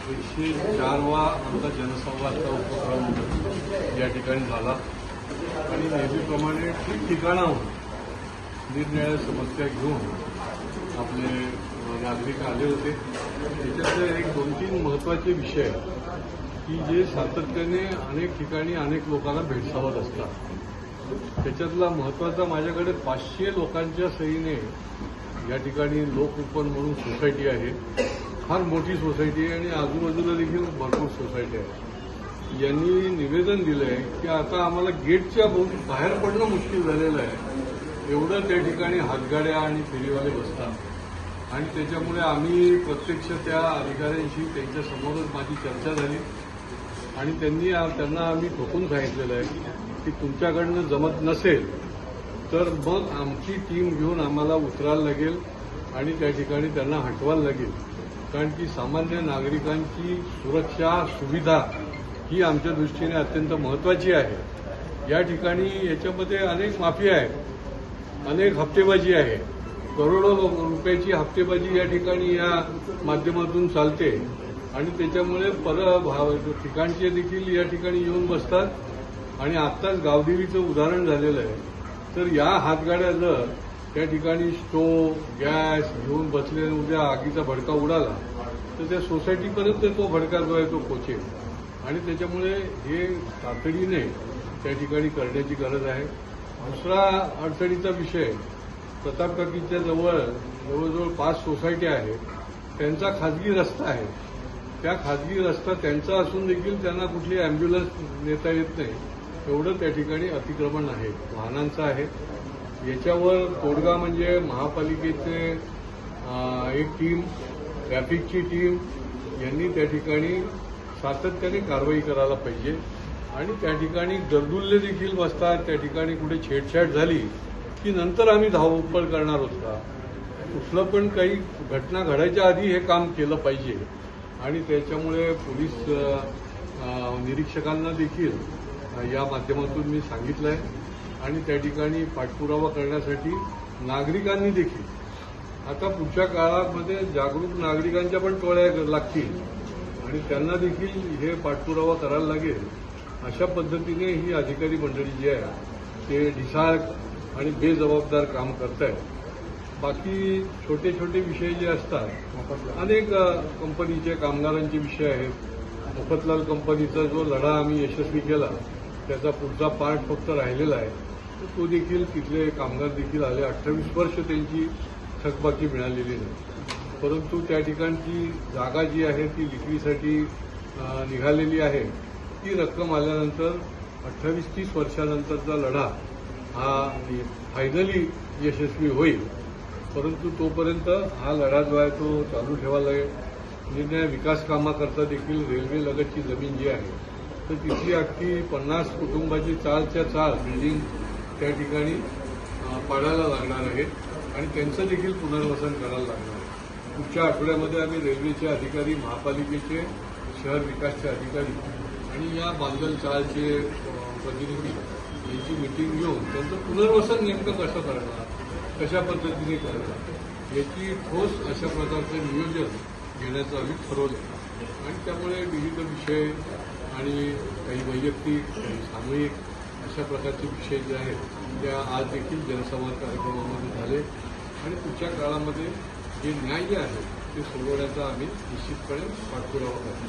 104वा आमचा जनसंवादचा उपक्रम या ठिकाणी झाला आणि नेहमीप्रमाणे ठिकठिकाणाहून निरनिराळ्या समस्या घेऊन आपले नागरिक आले होते। त्याच्यातले एक 2-3 महत्त्वाचे विषय की जे सातत्याने अनेक ठिकाणी अनेक लोकांना भेडसावत असतात। त्याच्यातला महत्त्वाचा माझ्याकडे 500 लोकांच्या सहीने या ठिकाणी लोकउपन म्हणून सोसायटी आहे, फार मोठी सोसायटी आहे आणि आजूबाजूला देखील भरपूर सोसायटी आहे। यांनी निवेदन दिलंय की आता आम्हाला गेटच्या बाहेर पडणं मुश्किल झालेलं आहे, एवढं त्या ठिकाणी हातगाड्या आणि फेरीवाले बसतात आणि त्याच्यामुळे आम्ही प्रत्यक्ष त्या अधिकाऱ्यांशी त्यांच्यासमोरच माझी चर्चा झाली आणि त्यांना आम्ही ठोकून सांगितलेलं आहे की तुमच्याकडनं जमत नसेल तर मग आमची टीम घेऊन आम्हाला उतरायला लागेल आणि त्या ठिकाणी त्यांना हटवायला लागेल, कारण की सामान्य नागरिकांची सुरक्षा सुविधा ही आमच्या दृष्टीने अत्यंत महत्त्वाची आहे। या ठिकाणी याच्यामध्ये अनेक माफिया आहेत, अनेक हप्तेबाजी आहे, करोडो रुपयाची हप्तेबाजी या ठिकाणी या माध्यमातून चालते आणि त्याच्यामुळे ठिकाणचे देखील या ठिकाणी येऊन बसतात आणि आत्ताच गावदेवीचं उदाहरण झालेलं आहे। तर या हातगाड्या जर त्या ठिकाणी स्टोव गॅस घेऊन बसले उद्या आगीचा भडका उडाला तर त्या सोसायटीपर्यंत तो भडका जो आहे तो पोचेल आणि त्याच्यामुळे हे तातडीने त्या ठिकाणी करण्याची गरज आहे। दुसरा अडचणीचा विषय, प्रतापकाकीच्या जवळजवळ 5 सोसायटी आहेत, त्यांचा खाजगी रस्ता आहे, त्या खाजगी रस्ता त्यांचा असून देखील त्यांना कुठली अँब्युलन्स नेता येत नाही, एवढं त्या ठिकाणी अतिक्रमण आहे, वाहनांचं आहे। याच्यावर तोडगा म्हणजे महापालिकेचे एक टीम, ट्रॅफिकची टीम यांनी त्या ठिकाणी सातत्याने कारवाई करायला पाहिजे आणि त्या ठिकाणी गर्दुल्ले देखील बसतात, त्या ठिकाणी कुठे छेडछाड झाली की नंतर आम्ही धावपळ करणार होता। कुठलं पण काही घटना घडायच्या आधी हे काम केलं पाहिजे आणि त्याच्यामुळे पोलीस निरीक्षकांना देखील या माध्यमातून मी सांगितलं आहे आणि त्या ठिकाणी पाठपुरावा करण्यासाठी नागरिकांनी देखील आता पुढच्या काळामध्ये जागरूक नागरिकांच्या पण टोळ्या लागतील आणि त्यांना देखील हे पाठपुरावा करायला लागेल। अशा पद्धतीने ही अधिकारी मंडळी जी आहे ते ढिसाळ आणि बेजबाबदार काम करत आहेत। बाकी छोटे छोटे विषय जे असतात, अनेक कंपनीचे कामगारांचे विषय आहेत। मफतलाल कंपनीचा जो लढा आम्ही यशस्वी केला त्याचा पुढचा पार्ट फक्त राहिलेला आहे, तर तो देखील तिथले कामगार देखील आले। 28 वर्ष त्यांची थकबाकी मिळालेली नाही, परंतु त्या ठिकाणची जागा जी आहे ती विक्रीसाठी निघालेली आहे। ती रक्कम आल्यानंतर 28-30 वर्षानंतरचा लढा हा फायनली यशस्वी होईल, परंतु तोपर्यंत हा लढा जो आहे तो चालू ठेवायला लागेल। निरनिराळ्या विकास कामाकरता देखील रेल्वे लगतची जमीन जी आहे तर तिथली अख्खी 50 कुटुंबाची चालच्या चाल बिल्डिंग त्या ठिकाणी पाडायला लागणार आहे आणि त्यांचं देखील पुनर्वसन करायला लागणार आहे। पुढच्या आठवड्यामध्ये आम्ही रेल्वेचे अधिकारी, महापालिकेचे, शहर विकासचे अधिकारी आणि या बांधल चालचे प्रतिनिधी यांची मीटिंग घेऊन त्यांचं पुनर्वसन नेमकं कसं करणार, कशा पद्धतीने करणार याची ठोस अशा प्रकारचं नियोजन घेण्याचं आम्ही ठरवलं आणि त्यामुळे विविध विषय आणि काही वैयक्तिक, काही सामूहिक अशा प्रकारचे विषय जे आहेत त्या आज देखील जनसंवाद कार्यक्रमामध्ये झाले आणि पुढच्या काळामध्ये जे न्याय आहे ते सोडवण्याचा आम्ही निश्चितपणे पाठपुरावा करतो।